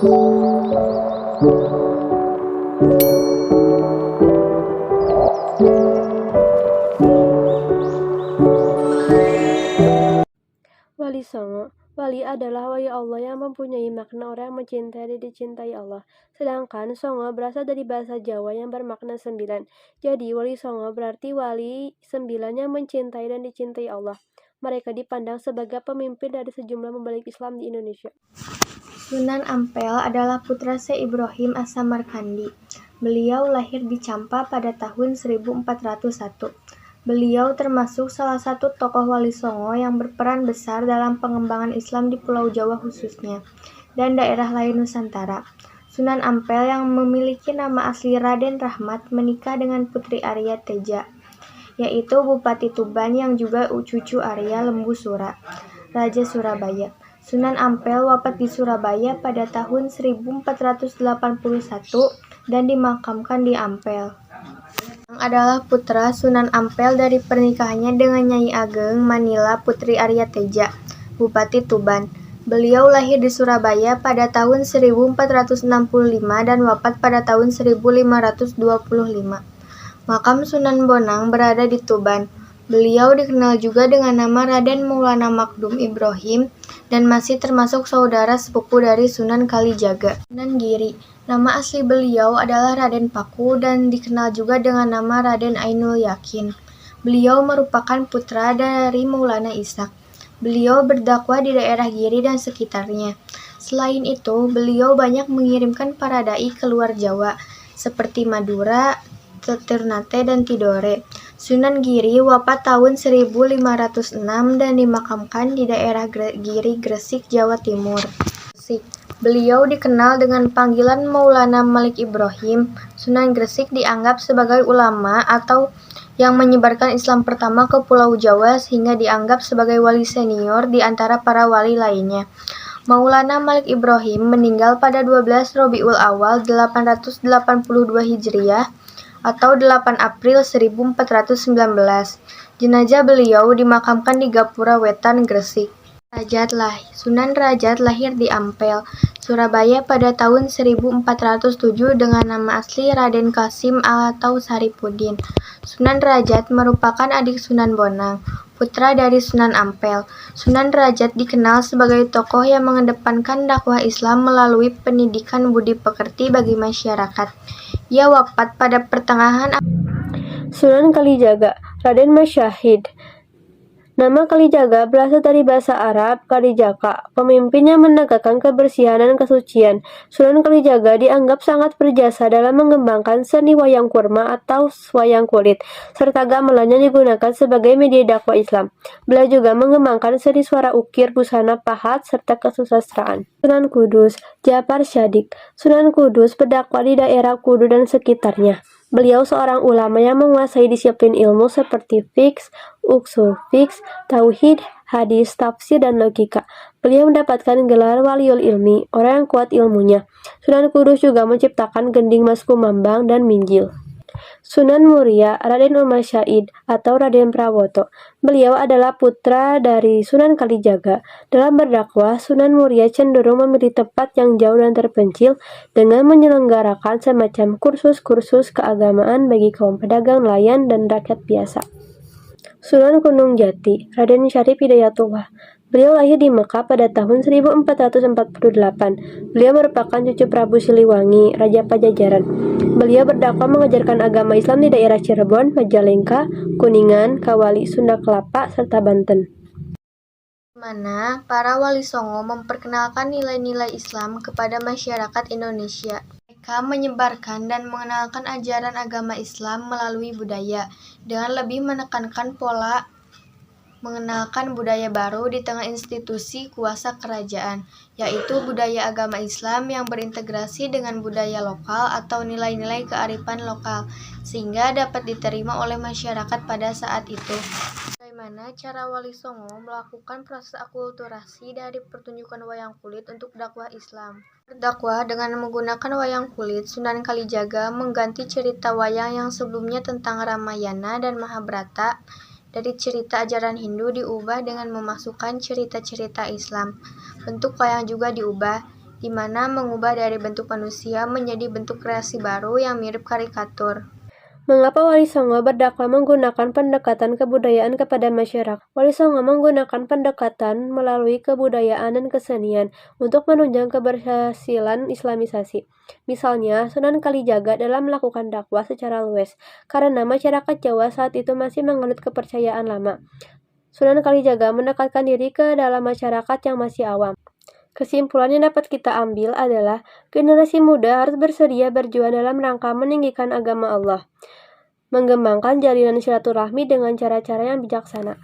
Wali Songo. Wali adalah wali Allah yang mempunyai makna orang yang mencintai dan dicintai Allah. Sedangkan Songo berasal dari bahasa Jawa yang bermakna 9. Jadi Wali Songo berarti wali 9 yang mencintai dan dicintai Allah. Mereka dipandang sebagai pemimpin dari sejumlah membalik Islam di Indonesia. Sunan Ampel adalah putra Syekh Ibrahim As-Samarkandi. Beliau lahir di Campa pada tahun 1401. Beliau termasuk salah satu tokoh Wali Songo yang berperan besar dalam pengembangan Islam di Pulau Jawa khususnya, dan daerah lain Nusantara. Sunan Ampel yang memiliki nama asli Raden Rahmat menikah dengan Putri Arya Teja, yaitu Bupati Tuban yang juga cucu Arya Lembu Sura, Raja Surabaya. Sunan Ampel wafat di Surabaya pada tahun 1481 dan dimakamkan di Ampel. Adalah putra Sunan Ampel dari pernikahannya dengan Nyai Ageng Manila Putri Arya Teja, Bupati Tuban. Beliau lahir di Surabaya pada tahun 1465 dan wafat pada tahun 1525. Makam Sunan Bonang berada di Tuban. Beliau dikenal juga dengan nama Raden Maulana Makdum Ibrahim dan masih termasuk saudara sepupu dari Sunan Kalijaga. Sunan Giri. Nama asli beliau adalah Raden Paku dan dikenal juga dengan nama Raden Ainul Yakin. Beliau merupakan putra dari Maulana Ishak. Beliau berdakwah di daerah Giri dan sekitarnya. Selain itu, beliau banyak mengirimkan para dai ke luar Jawa, seperti Madura, Ternate, dan Tidore. Sunan Giri wafat tahun 1506 dan dimakamkan di daerah Giri, Gresik, Jawa Timur. Beliau dikenal dengan panggilan Maulana Malik Ibrahim. Sunan Gresik dianggap sebagai ulama atau yang menyebarkan Islam pertama ke Pulau Jawa sehingga dianggap sebagai wali senior di antara para wali lainnya. Maulana Malik Ibrahim meninggal pada 12 Rabiul Awal 882 Hijriah atau 8 April 1419. Jenazah beliau dimakamkan di Gapura Wetan, Gresik. Sunan Rajat lahir di Ampel, Surabaya pada tahun 1407 dengan nama asli Raden Kasim atau Saripudin. Sunan Rajat merupakan adik Sunan Bonang, putra dari Sunan Ampel. Sunan Rajat dikenal sebagai tokoh yang mengedepankan dakwah Islam melalui pendidikan budi pekerti bagi masyarakat. Ia wafat pada pertengahan Sunan Kalijaga. Raden Masyahid. Nama Kalijaga berasal dari bahasa Arab Kalijaka, pemimpin yang menegakkan kebersihan dan kesucian. Sunan Kalijaga dianggap sangat berjasa dalam mengembangkan seni wayang kurma atau wayang kulit, serta gamelannya digunakan sebagai media dakwah Islam. Beliau juga mengembangkan seni suara ukir, busana pahat, serta kesusastraan. Sunan Kudus. Ja'far Shadiq. Sunan Kudus berdakwah di daerah Kudu dan sekitarnya. Beliau seorang ulama yang menguasai disiplin ilmu seperti fiqh, usul fiqh, tauhid, hadis, tafsir, dan logika. Beliau mendapatkan gelar waliul ilmi, orang yang kuat ilmunya. Sunan Kudus juga menciptakan gending Mas Kumambang dan Minjil. Sunan Muria. Raden Umar Syaid atau Raden Prawoto. Beliau adalah putra dari Sunan Kalijaga. Dalam berdakwah, Sunan Muria cenderung memilih tempat yang jauh dan terpencil dengan menyelenggarakan semacam kursus-kursus keagamaan bagi kaum pedagang, nelayan, dan rakyat biasa. Sunan Gunung Jati. Raden Syarif Hidayatullah. Beliau lahir di Mekah pada tahun 1448. Beliau merupakan cucu Prabu Siliwangi, Raja Pajajaran. Beliau berdakwah mengajarkan agama Islam di daerah Cirebon, Majalengka, Kuningan, Kawali, Sunda Kelapa, serta Banten. Mana para wali songo memperkenalkan nilai-nilai Islam kepada masyarakat Indonesia. Mereka menyebarkan dan mengenalkan ajaran agama Islam melalui budaya, dengan lebih menekankan pola mengenalkan budaya baru di tengah institusi kuasa kerajaan, yaitu budaya agama Islam yang berintegrasi dengan budaya lokal atau nilai-nilai kearifan lokal, sehingga dapat diterima oleh masyarakat pada saat itu. Bagaimana cara Wali Songo melakukan proses akulturasi dari pertunjukan wayang kulit untuk dakwah Islam? Berdakwah dengan menggunakan wayang kulit, Sunan Kalijaga mengganti cerita wayang yang sebelumnya tentang Ramayana dan Mahabharata dari cerita ajaran Hindu diubah dengan memasukkan cerita-cerita Islam. Bentuk wayang juga diubah, di mana mengubah dari bentuk manusia menjadi bentuk kreasi baru yang mirip karikatur. Mengapa Wali Songo berdakwah menggunakan pendekatan kebudayaan kepada masyarakat? Wali Songo menggunakan pendekatan melalui kebudayaan dan kesenian untuk menunjang keberhasilan Islamisasi. Misalnya, Sunan Kalijaga dalam melakukan dakwah secara luas, karena masyarakat Jawa saat itu masih menganut kepercayaan lama. Sunan Kalijaga mendekatkan diri ke dalam masyarakat yang masih awam. Kesimpulan yang dapat kita ambil adalah generasi muda harus bersedia berjuang dalam rangka meninggikan agama Allah, mengembangkan jalinan silaturahmi dengan cara-cara yang bijaksana.